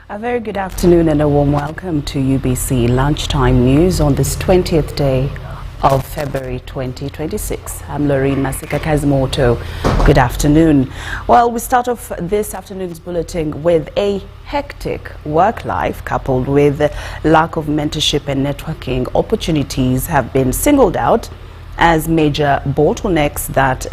A very good afternoon and a warm welcome to UBC Lunchtime News on this 20th day of February 2026. I'm Lorraine Masika Kazimoto. Good afternoon. Well, we start off this afternoon's bulletin with a hectic work life coupled with lack of mentorship and networking opportunities have been singled out as major bottlenecks that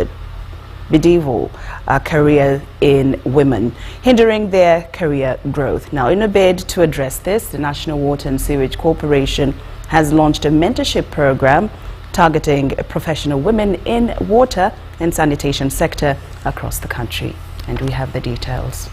bedevil a career in women, hindering their career growth. Now, in a bid to address this, the National Water and Sewage Corporation has launched a mentorship program targeting professional women in water and sanitation sector across the country. And we have the details.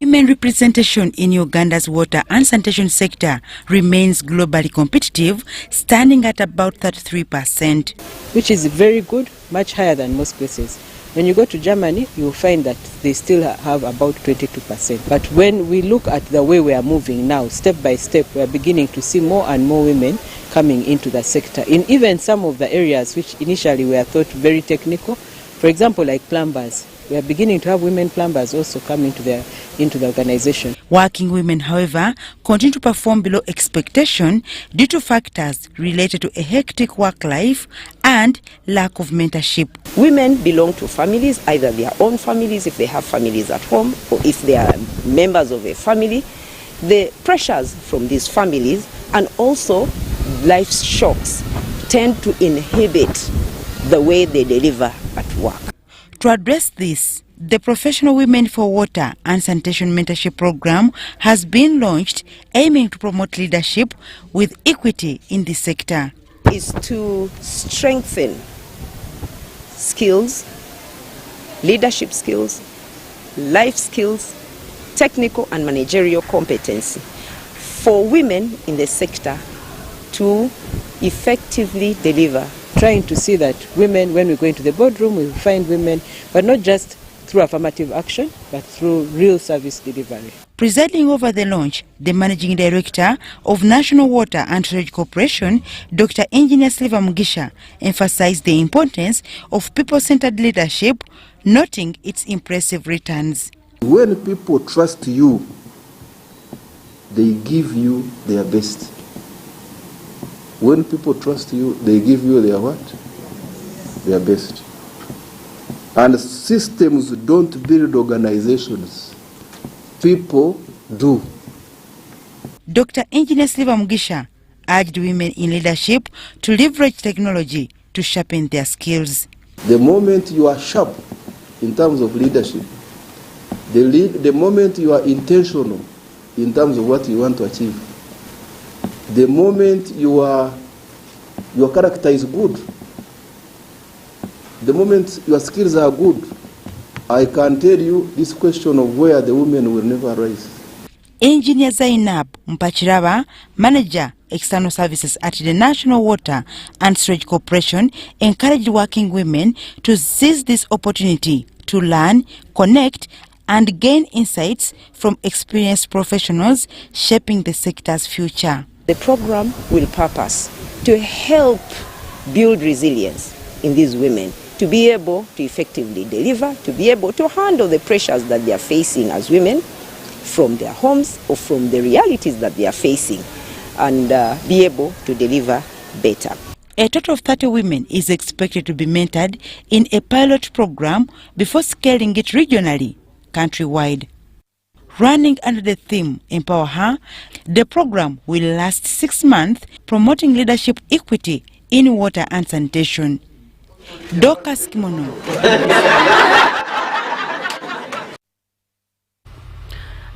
Women representation in Uganda's water and sanitation sector remains globally competitive, standing at about 33%. Which is very good, much higher than most places. When you go to Germany, you will find that they still have about 22%. But when we look at the way we are moving now, step by step, we are beginning to see more and more women coming into the sector. In even some of the areas which initially were thought very technical, for example, like plumbers, we are beginning to have women plumbers also coming into the organization. Working women, however, continue to perform below expectation due to factors related to a hectic work life and lack of mentorship. Women belong to families, either their own families if they have families at home, or if they are members of a family. The pressures from these families and also life shocks tend to inhibit the way they deliver at work. To address this, the Professional Women for Water and Sanitation Mentorship Program has been launched, aiming to promote leadership with equity in the sector. Is to strengthen skills, leadership skills, life skills, technical and managerial competency for women in the sector to effectively deliver. Trying to see that women, when we go into the boardroom, we find women, but not just through affirmative action, but through real service delivery. Presiding over the launch, the Managing Director of National Water and Sewage Corporation, Dr. Engineer Silva Mugisha, emphasized the importance of people-centered leadership, noting its impressive returns. When people trust you, they give you their best. When people trust you, they give you their what? Their best. And systems don't build organizations. People do. Dr. Engineer Silva Mugisha urged women in leadership to leverage technology to sharpen their skills. The moment you are sharp in terms of leadership, the moment you are intentional in terms of what you want to achieve, the moment your character is good, the moment your skills are good, I can tell you this question of where the women will never rise. Engineer Zainab Mpachiraba, Manager, External Services at the National Water and Sewage Corporation, encouraged working women to seize this opportunity to learn, connect, and gain insights from experienced professionals shaping the sector's future. The program will purpose to help build resilience in these women, to be able to effectively deliver, to be able to handle the pressures that they are facing as women from their homes or from the realities that they are facing, and be able to deliver better. A total of 30 women is expected to be mentored in a pilot program before scaling it regionally, countrywide. Running under the theme Empower Her, the program will last 6 months, promoting leadership equity in water and sanitation. Dorcas Kimono.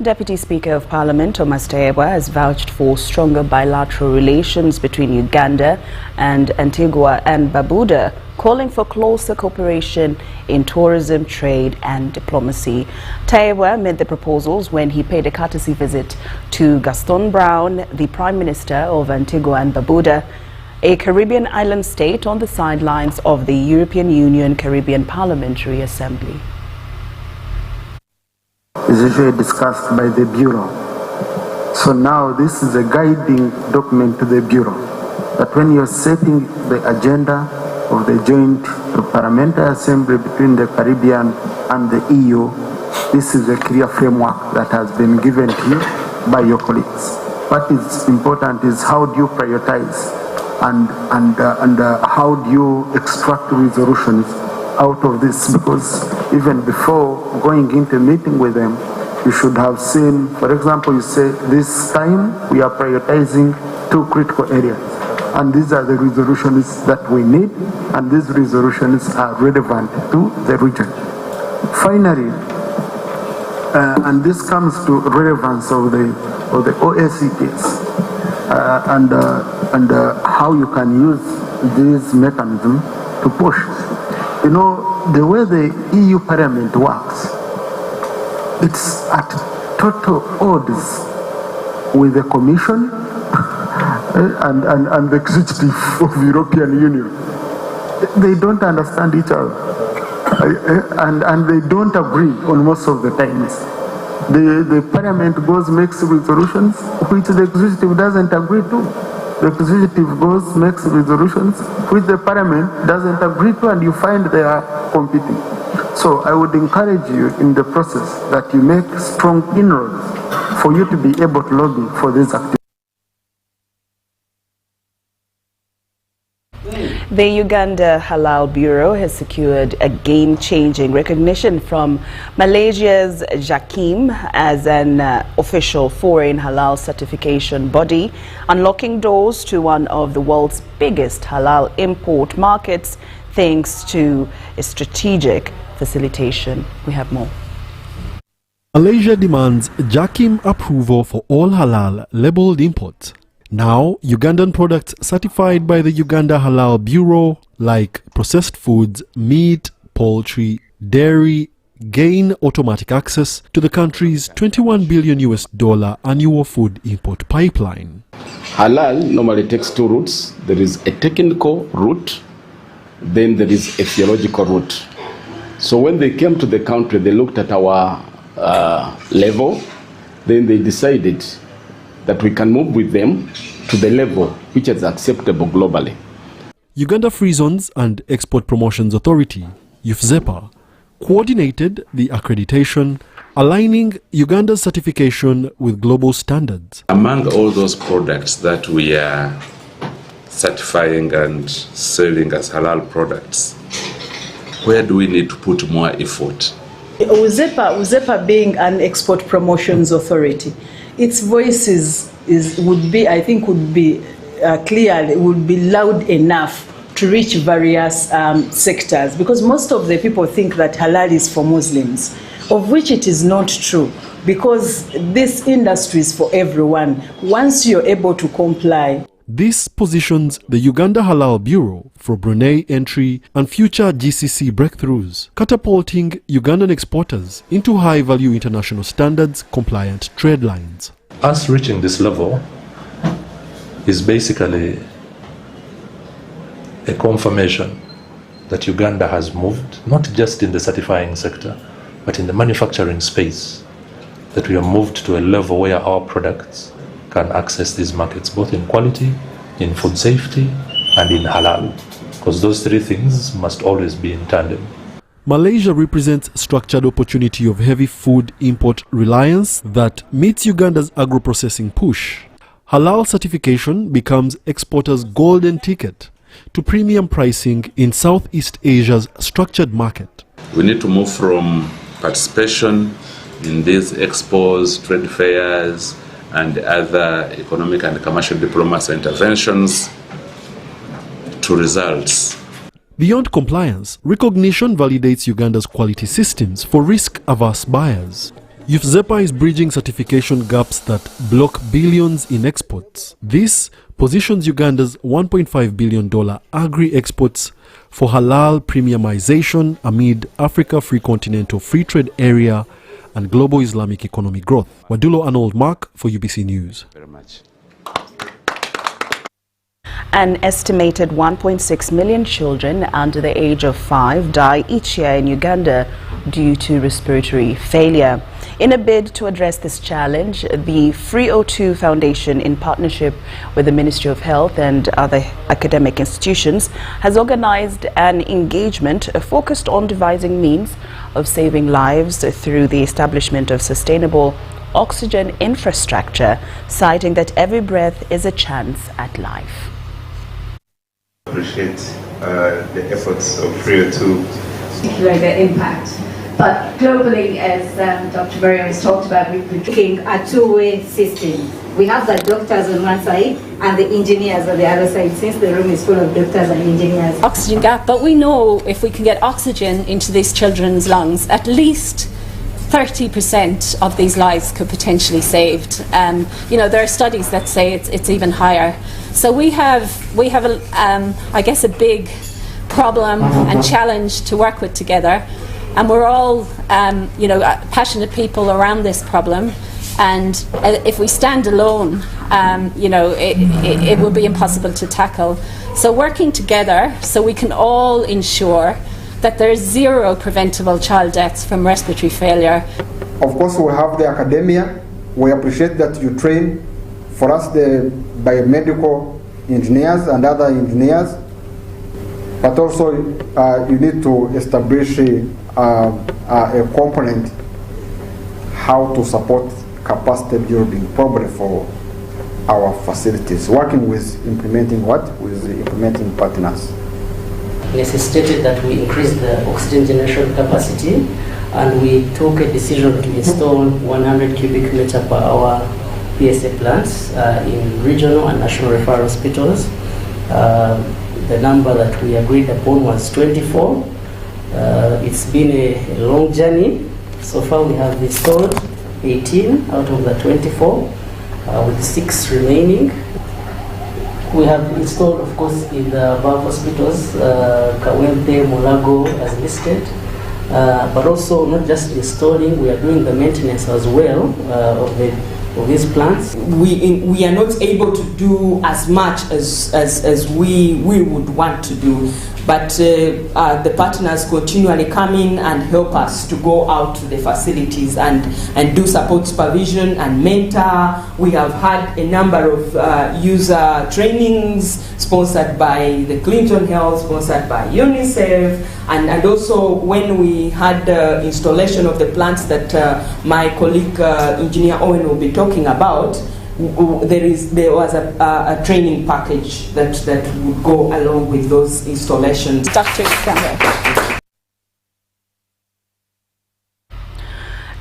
Deputy Speaker of Parliament Thomas Tayebwa has vouched for stronger bilateral relations between Uganda and Antigua and Barbuda, calling for closer cooperation in tourism, trade and diplomacy. Tayebwa made the proposals when he paid a courtesy visit to Gaston Brown, the Prime Minister of Antigua and Barbuda, a Caribbean island state on the sidelines of the European Union Caribbean Parliamentary Assembly. Is usually discussed by the Bureau. So now this is a guiding document to the Bureau, that when you're setting the agenda of the joint parliamentary assembly between the Caribbean and the EU, this is a clear framework that has been given to you by your colleagues. What is important is how do you prioritize and how do you extract resolutions out of this, because even before going into a meeting with them, you should have seen, for example, you say this time we are prioritizing 2 critical areas, and these are the resolutions that we need, and these resolutions are relevant to the region. Finally, and this comes to relevance of the OACTs and how you can use this mechanism to push. You know, the way the EU Parliament works, it's at total odds with the Commission and the Executive of the European Union. They don't understand each other, and they don't agree on most of the times. The Parliament goes makes resolutions which the Executive doesn't agree to. The Executive goes makes resolutions which the Parliament doesn't agree to, and you find they are competing. So I would encourage you in the process that you make strong inroads for you to be able to lobby for these activities. The Uganda Halal Bureau has secured a game-changing recognition from Malaysia's JAKIM as an official foreign halal certification body, unlocking doors to one of the world's biggest halal import markets thanks to a strategic facilitation. We have more. Malaysia demands JAKIM approval for all halal labeled imports. Now, Ugandan products certified by the Uganda Halal Bureau, like processed foods, meat, poultry, dairy, gain automatic access to the country's $21 billion annual food import pipeline. Halal normally takes 2 routes. There is a technical route, then there is a theological route. So when they came to the country, they looked at our level, then they decided that we can move with them to the level which is acceptable globally. Uganda Free Zones and Export Promotions Authority, UFZEPA, coordinated the accreditation, aligning Uganda's certification with global standards. Among all those products that we are certifying and selling as halal products, where do we need to put more effort? UZEPA being an export promotions authority, its voice would be clear, it would be loud enough to reach various sectors, because most of the people think that halal is for Muslims, of which it is not true, because this industry is for everyone once you're able to comply. This positions the Uganda Halal Bureau for Brunei entry and future GCC breakthroughs, catapulting Ugandan exporters into high-value international standards compliant trade lines. Us reaching this level is basically a confirmation that Uganda has moved, not just in the certifying sector, but in the manufacturing space, that we have moved to a level where our products can access these markets, both in quality, in food safety, and in halal, because those 3 things must always be in tandem. Malaysia represents structured opportunity of heavy food import reliance that meets Uganda's agro-processing push. Halal certification becomes exporters' golden ticket to premium pricing in Southeast Asia's structured market. We need to move from participation in these expos, trade fairs, and other economic and commercial diplomacy interventions to results. Beyond compliance, recognition validates Uganda's quality systems for risk-averse buyers. UFZEPA is bridging certification gaps that block billions in exports. This positions Uganda's $1.5 billion agri-exports for halal premiumization amid Africa Free Continental Free Trade Area and global Islamic economic growth. Wadulo Arnold Mark for UBC News. Very much. An estimated 1.6 million children under the age of 5 die each year in Uganda due to respiratory failure. In a bid to address this challenge, the Free O2 Foundation, in partnership with the Ministry of Health and other academic institutions, has organized an engagement focused on devising means of saving lives through the establishment of sustainable oxygen infrastructure, citing that every breath is a chance at life. Appreciate the efforts of Free O2. Particularly the impact. But globally, as Dr. Miriam has talked about, we're looking at two-way systems. We have the doctors on one side and the engineers on the other side, since the room is full of doctors and engineers. Oxygen gap, but we know if we can get oxygen into these children's lungs, at least 30% of these lives could potentially saved. There are studies that say it's even higher. So we have I guess, a big problem and challenge to work with together. And we're all, passionate people around this problem. And if we stand alone, it will be impossible to tackle. So working together, so we can all ensure that there's zero preventable child deaths from respiratory failure. Of course, we have the academia. We appreciate that you train for us the biomedical engineers and other engineers. But also, you need to establish a component how to support capacity building, probably for our facilities, working with implementing partners. Necessitated that we increase the oxygen generation capacity, and we took a decision to install 100 cubic meter per hour PSA plants in regional and national referral hospitals. The number that we agreed upon was 24. It's been a long journey. So far we have installed 18 out of the 24, with 6 remaining. We have installed, of course, in the above hospitals, Kawempe, Mulago as listed, but also not just installing, we are doing the maintenance as well of these plants. We are not able to do as much as we would want to do, but the partners continually come in and help us to go out to the facilities and do support supervision and mentor. We have had a number of user trainings sponsored by the Clinton Health, sponsored by UNICEF, and also when we had the installation of the plants that my colleague Engineer Owen will be talking about, there was a training package that would go along with those installations. Dr. Campbell.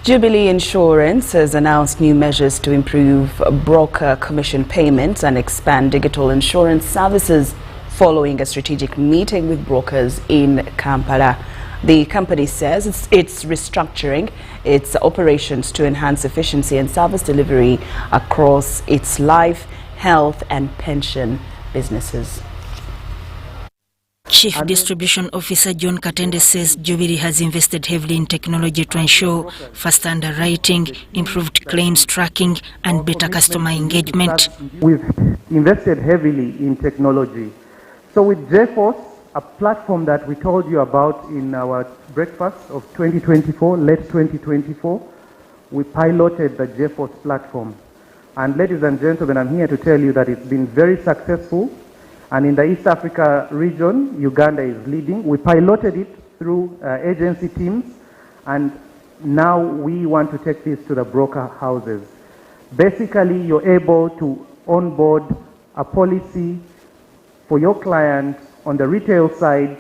Jubilee Insurance has announced new measures to improve broker commission payments and expand digital insurance services following a strategic meeting with brokers in Kampala. The company says it's restructuring its operations to enhance efficiency and service delivery across its life, health and pension businesses. Chief Distribution Officer John Katende says Jubilee has invested heavily in technology to ensure faster underwriting, improved claims tracking and better customer engagement. We've invested heavily in technology. So with JForce, a platform that we told you about in our breakfast of 2024, late 2024, we piloted the JForce platform. And ladies and gentlemen, I'm here to tell you that it's been very successful. And in the East Africa region, Uganda is leading. We piloted it through agency teams, and now we want to take this to the broker houses. Basically, you're able to onboard a policy for your clients on the retail side,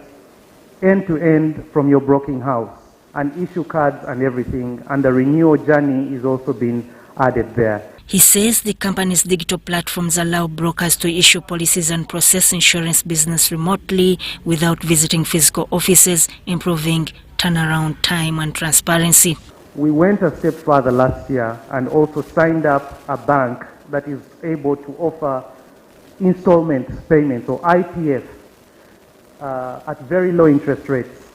end-to-end from your broking house, and issue cards and everything, and the renewal journey is also being added there. He says the company's digital platforms allow brokers to issue policies and process insurance business remotely without visiting physical offices, improving turnaround time and transparency. We went a step further last year and also signed up a bank that is able to offer installment payments, or IPF, at very low interest rates.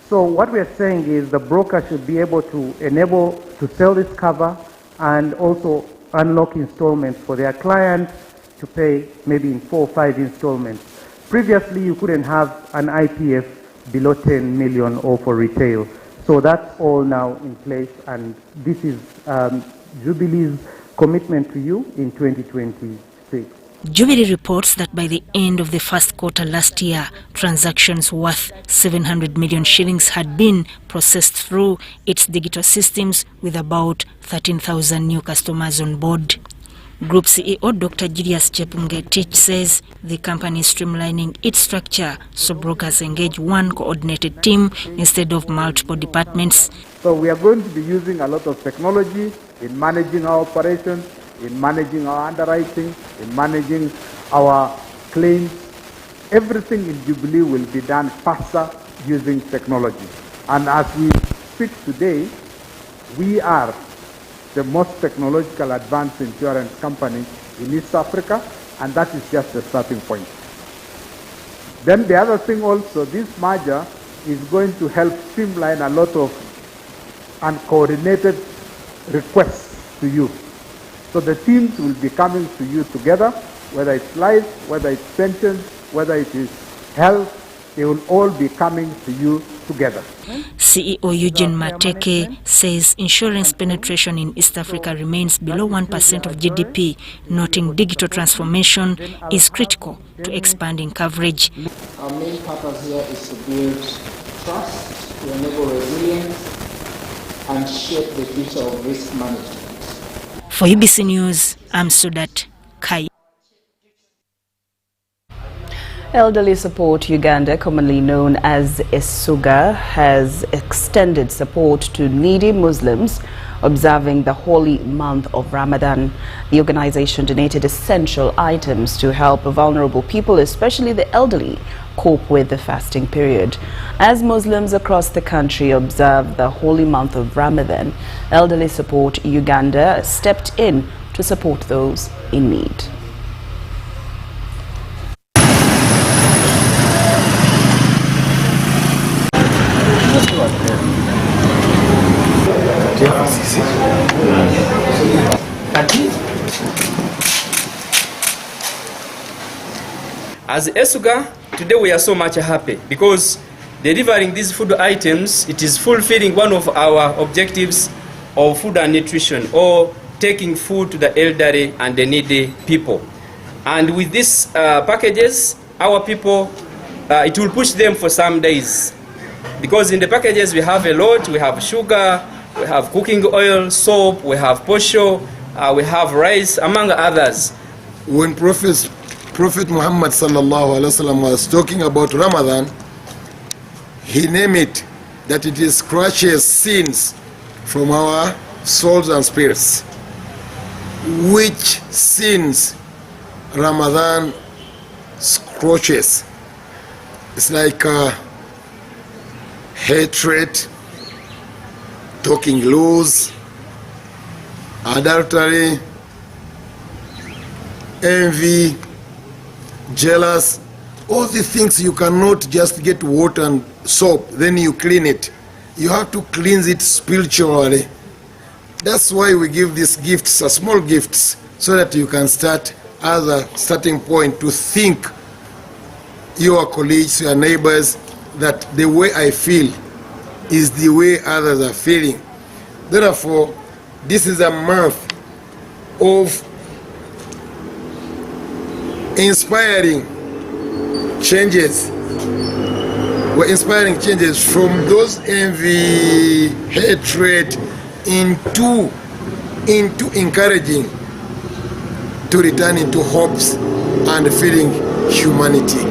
So what we're saying is the broker should be able to enable to sell this cover and also unlock installments for their clients to pay maybe in 4 or 5 installments. Previously, you couldn't have an IPF below 10 million or for retail. So that's all now in place, and this is Jubilee's commitment to you in 2026. Jubilee reports that by the end of the first quarter last year, transactions worth 700 million shillings had been processed through its digital systems, with about 13,000 new customers on board. Group CEO Dr. Julius Chepungetich says the company is streamlining its structure so brokers engage one coordinated team instead of multiple departments. So we are going to be using a lot of technology in managing our operations, in managing our underwriting, in managing our claims. Everything in Jubilee will be done faster using technology. And as we speak today, we are the most technological advanced insurance company in East Africa, and that is just the starting point. Then the other thing also, this merger is going to help streamline a lot of uncoordinated requests to you. So the teams will be coming to you together, whether it's life, whether it's pensions, whether it is health, they will all be coming to you together. CEO Eugene Mateke says insurance penetration in East Africa remains below 1% of GDP, noting digital transformation is critical to expanding coverage. Our main purpose here is to build trust, to enable resilience, and shape the future of risk management. For UBC News, I'm Sudat Kai. Elderly Support Uganda, commonly known as ESUGA, has extended support to needy Muslims observing the holy month of Ramadan. The organization donated essential items to help vulnerable people, especially the elderly, cope with the fasting period. As Muslims across the country observe the holy month of Ramadan, Elderly Support Uganda stepped in to support those in need. As ESUGA, today we are so much happy because delivering these food items, it is fulfilling one of our objectives of food and nutrition, or taking food to the elderly and the needy people. And with these packages, our people, it will push them for some days. Because in the packages we have a lot, we have sugar, we have cooking oil, soap, we have posho, we have rice, among others. When Prophet Muhammad sallallahu alaihi wasallam was talking about Ramadan, he named it that it is crushes sins from our souls and spirits. Which sins Ramadan crushes? It's like hatred, talking loose, adultery, envy, jealous, all these things you cannot just get water and soap, then you clean it. You have to cleanse it spiritually. That's why we give these gifts, small gifts, so that you can start as a starting point to think your colleagues, your neighbors, that the way I feel is the way others are feeling. Therefore, this is a month of inspiring changes. We're inspiring changes from those envy, hatred, into encouraging to return into hopes and feeling humanity.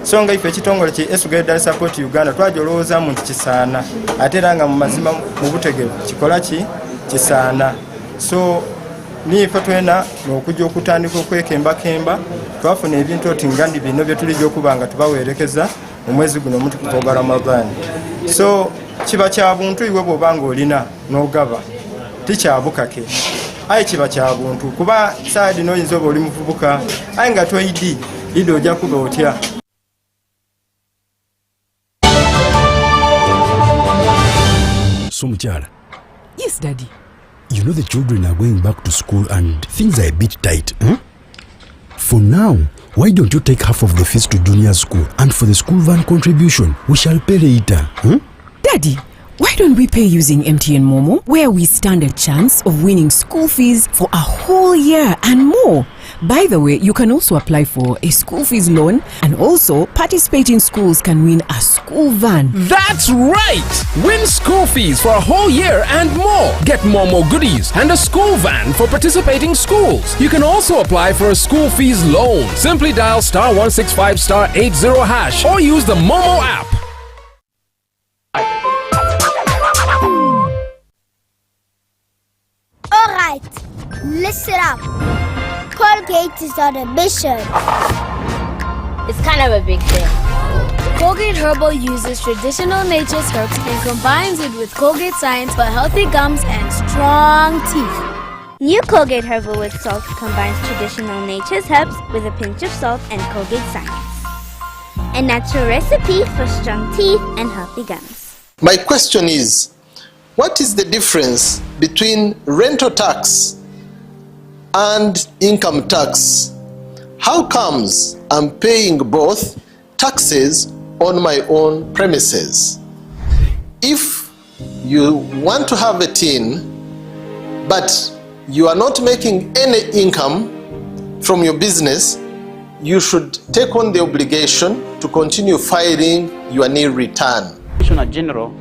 Songa ife kitongole ki ESUGA Support Uganda twajolooza mu kisaana ate era nga mu mazima mu butegevu kikola ki kisaana. So niife twena n'okujja okutandika okwekembakemba twafuna ebintu oti ngandi bino bye tulijja okuba nga tubaweerekeza mu mwezi guno omutukuvu gwa Ramadan. So kiba kya buntu iwe bw'oba ng'olina n'ogaba tikyabukake, aye kiba kya buntu kuba saadi n'oyinza oba oli muvubuka aye nga toyidi idi ojja kuba otya. So Muchala. Yes, Daddy. You know the children are going back to school and things are a bit tight. For now, why don't you take half of the fees to junior school, and for the school van contribution, we shall pay later. Daddy, why don't we pay using MTN Momo, where we stand a chance of winning school fees for a whole year and more? By the way, you can also apply for a school fees loan, and also participating schools can win a school van. That's right! Win school fees for a whole year and more. Get Momo goodies and a school van for participating schools. You can also apply for a school fees loan. Simply dial *165*80# or use the Momo app. Alright, listen up. Colgate is on a mission. It's kind of a big thing. Colgate Herbal uses traditional nature's herbs and combines it with Colgate Science for healthy gums and strong teeth. New Colgate Herbal with Salt combines traditional nature's herbs with a pinch of salt and Colgate Science. A natural recipe for strong teeth and healthy gums. My question is, what is the difference between rental tax and income tax? How comes I'm paying both taxes on my own premises? If you want to have a tin, but you are not making any income from your business, you should take on the obligation to continue filing your nil return. Commissioner General,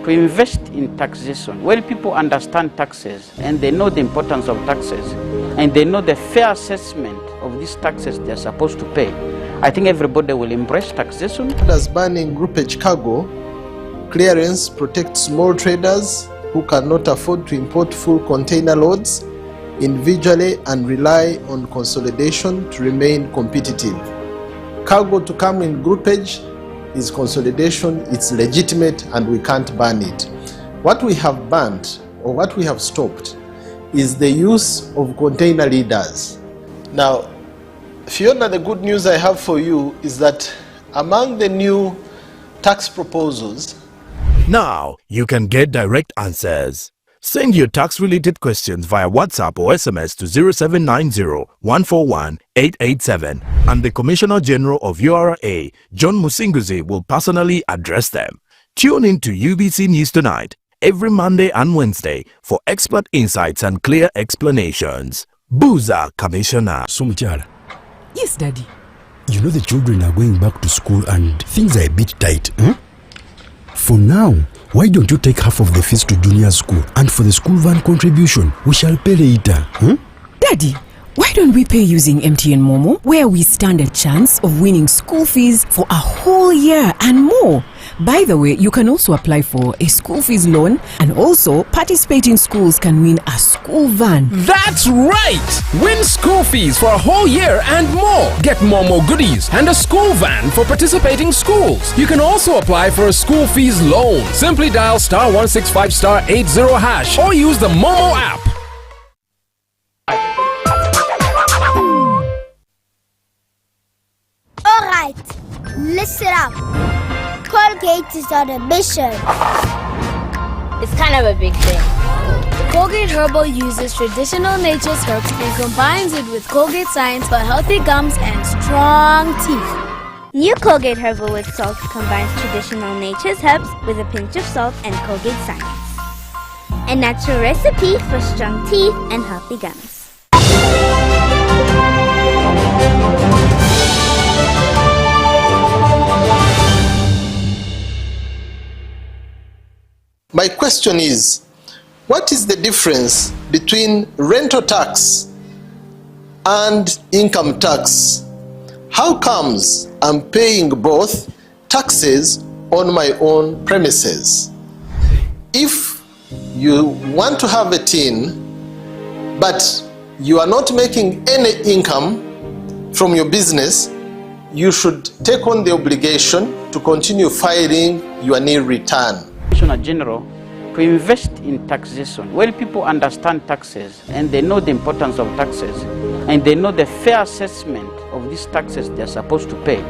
to invest in taxation, when people understand taxes and they know the importance of taxes and they know the fair assessment of these taxes they're supposed to pay, I think everybody will embrace taxation. As banning groupage cargo, clearance protects small traders who cannot afford to import full container loads individually and rely on consolidation to remain competitive. Cargo to come in groupage is consolidation, it's legitimate, and we can't ban it. What we have banned or what we have stopped is the use of container leaders. Now, Fiona, the good news I have for you is that among the new tax proposals, now you can get direct answers. Send your tax-related questions via WhatsApp or SMS to 0790-141-887 and the Commissioner General of URA, John Musinguzi, will personally address them. Tune in to UBC News Tonight every Monday and Wednesday for expert insights and clear explanations. Buza, Commissioner. Somuchara. Yes, Daddy. You know the children are going back to school and things are a bit tight. For now, why don't you take half of the fees to junior school, and for the school van contribution, we shall pay later. Daddy, why don't we pay using MTN Momo, where we stand a chance of winning school fees for a whole year and more? By the way, you can also apply for a school fees loan, and also participating schools can win a school van. That's right! Win school fees for a whole year and more. Get Momo goodies and a school van for participating schools. You can also apply for a school fees loan. Simply dial *165*80# or use the Momo app. Alright, listen up. Colgate is on a mission. It's kind of a big thing. Colgate Herbal uses traditional nature's herbs and combines it with Colgate Science for healthy gums and strong teeth. New Colgate Herbal with Salt combines traditional nature's herbs with a pinch of salt and Colgate Science. A natural recipe for strong teeth and healthy gums. my question is, what is the difference between rental tax and income tax? How comes I'm paying both taxes on my own premises? If you want to have a tin, but you are not making any income from your business, you should take on the obligation to continue filing your nil return. Commissioner General, to invest in taxation, when people understand taxes and they know the importance of taxes and they know the fair assessment of these taxes they're supposed to pay,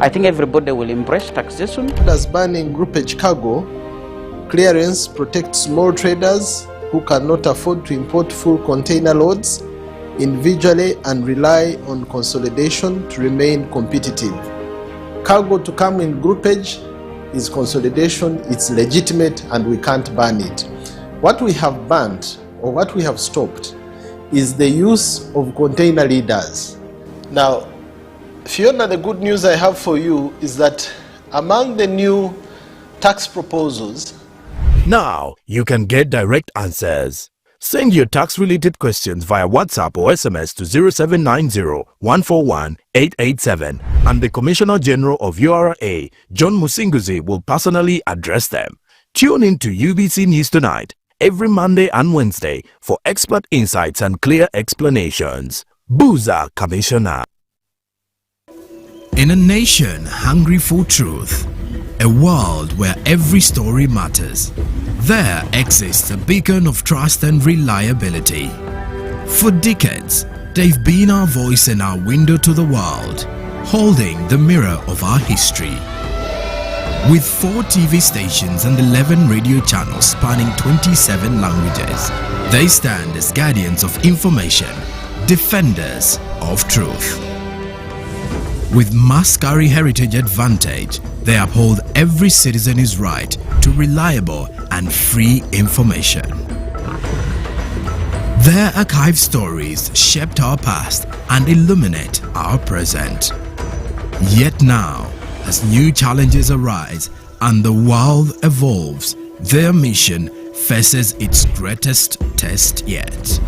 I think everybody will embrace taxation. As banning groupage cargo, clearance protects small traders who cannot afford to import full container loads individually and rely on consolidation to remain competitive. Cargo to come in groupage is consolidation, it's legitimate, and we can't ban it. What we have banned, or what we have stopped, is the use of container leaders. Now, Fiona, the good news I have for you is that among the new tax proposals, now you can get direct answers. Send your tax-related questions via WhatsApp or SMS to 0790-141-887 and the Commissioner General of URA, John Musinguzi, will personally address them. Tune in to UBC News Tonight every Monday and Wednesday for expert insights and clear explanations. Buza Commissioner. In a nation hungry for truth, a world where every story matters, there exists a beacon of trust and reliability. For decades, they've been our voice and our window to the world, holding the mirror of our history. With 4 TV stations and 11 radio channels spanning 27 languages, they stand as guardians of information, defenders of truth. With Mascari Heritage Advantage, they uphold every citizen's right to reliable and free information. Their archived stories shaped our past and illuminate our present. Yet now, as new challenges arise and the world evolves, their mission faces its greatest test yet.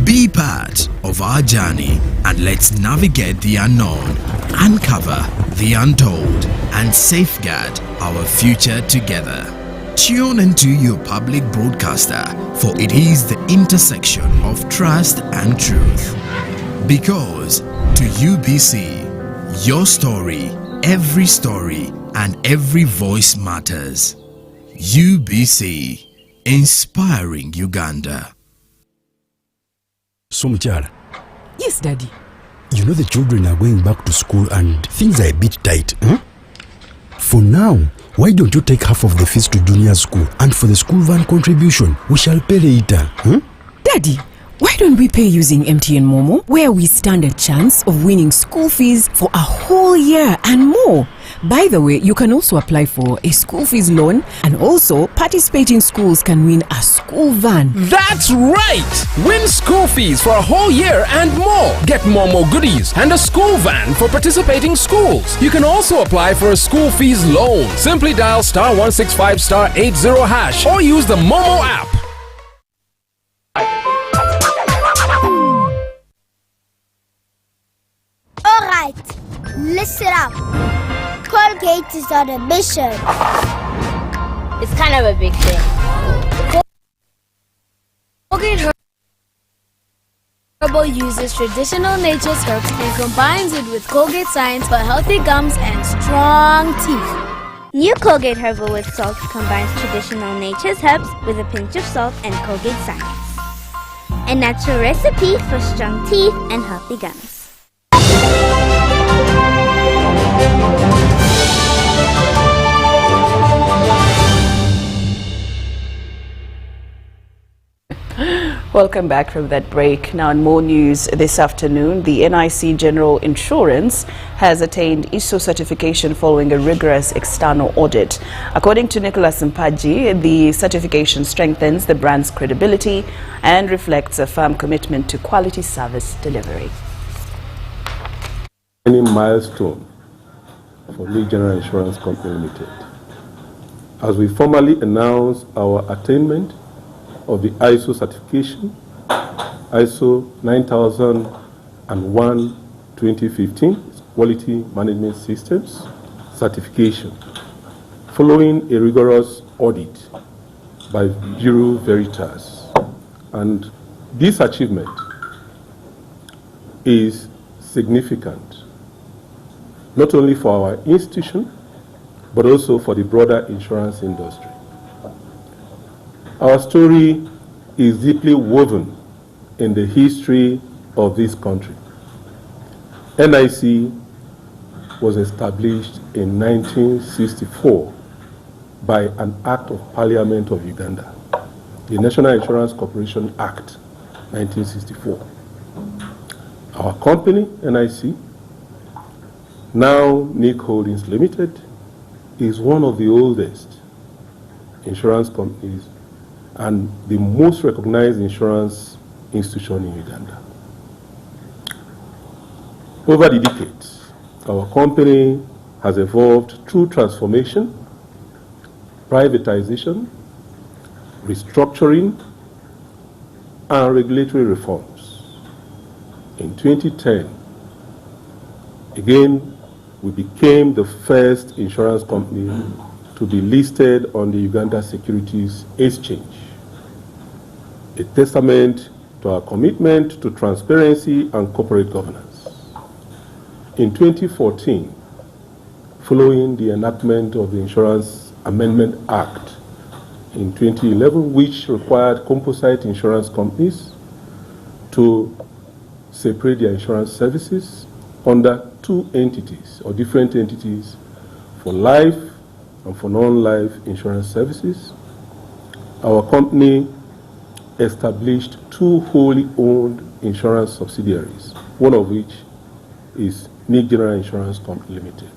Be part of our journey and let's navigate the unknown, uncover the untold, and safeguard our future together. Tune into your public broadcaster, for it is the intersection of trust and truth. Because to UBC, your story, and every voice matters. UBC, inspiring Uganda. So, Muchara. Yes, Daddy. You know the children are going back to school and things are a bit tight. For now, why don't you take half of the fees to junior school, and for the school van contribution, we shall pay later. Daddy, why don't we pay using MTN Momo, where we stand a chance of winning school fees for a whole year and more? By the way, you can also apply for a school fees loan, and also participating schools can win a school van. That's right! Win school fees for a whole year and more. Get Momo goodies and a school van for participating schools. You can also apply for a school fees loan. Simply dial *165*80# or use the Momo app. Alright, listen up. Colgate is on a mission. It's kind of a big thing. Colgate Herbal uses traditional nature's herbs and combines it with Colgate Science for healthy gums and strong teeth. New Colgate Herbal with Salt combines traditional nature's herbs with a pinch of salt and Colgate Science. A natural recipe for strong teeth and healthy gums. Welcome back from that break. Now in more news this afternoon, the NIC General Insurance has attained ISO certification following a rigorous external audit. According to Nicholas Mpaji, the certification strengthens the brand's credibility and reflects a firm commitment to quality service delivery. Any milestone for New General Insurance Company Limited, as we formally announce our attainment of the ISO certification, ISO 9001-2015, Quality Management Systems certification, following a rigorous audit by Bureau Veritas. And this achievement is significant, not only for our institution, but also for the broader insurance industry. Our story is deeply woven in the history of this country. NIC was established in 1964 by an Act of Parliament of Uganda, the National Insurance Corporation Act, 1964. Our company, NIC, now NIC Holdings Limited, is one of the oldest insurance companies and the most recognized insurance institution in Uganda. Over the decades, our company has evolved through transformation, privatization, restructuring, and regulatory reforms. In 2010, again, we became the first insurance company to be listed on the Uganda Securities Exchange, a testament to our commitment to transparency and corporate governance. In 2014, following the enactment of the Insurance Amendment Act in 2011, which required composite insurance companies to separate their insurance services under two entities or different entities for life and for non-life insurance services, our company established two wholly owned insurance subsidiaries, one of which is NIG General Insurance Company Limited,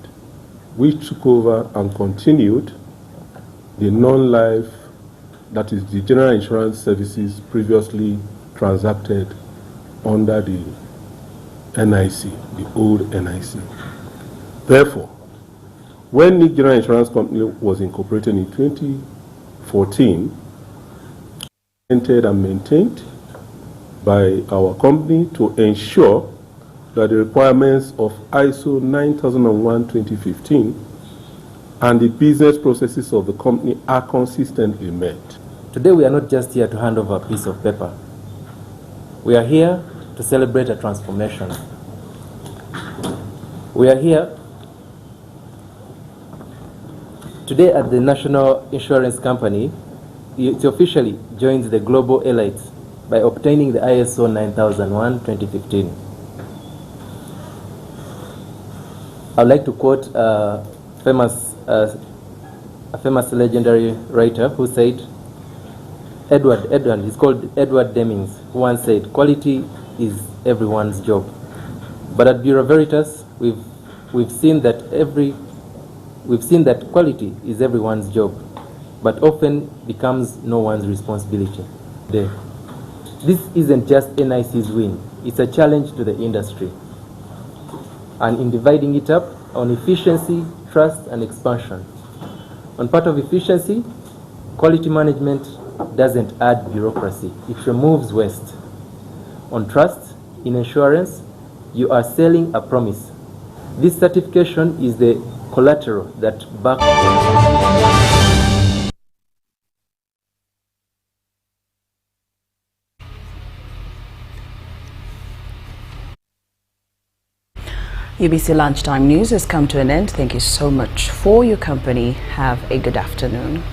which took over and continued the non-life, that is the general insurance services previously transacted under the NIC, the old NIC. Therefore, when NIG General Insurance Company was incorporated in 2014, entered and maintained by our company to ensure that the requirements of ISO 9001:2015 and the business processes of the company are consistently met. Today we are not just here to hand over a piece of paper. We are here to celebrate a transformation. We are here today at the National Insurance Company. It officially joins the global elites by obtaining the ISO 9001:2015. I'd like to quote a famous legendary writer who said, he's called Edward Demings, who once said, "Quality is everyone's job." But at Bureau Veritas, we've seen that quality is everyone's job, but often becomes no one's responsibility. This isn't just NIC's win, it's a challenge to the industry. And in dividing it up on efficiency, trust, and expansion. On part of efficiency, quality management doesn't add bureaucracy, it removes waste. On trust, in insurance, you are selling a promise. This certification is the collateral that backs. UBC Lunchtime News has come to an end. Thank you so much for your company. Have a good afternoon.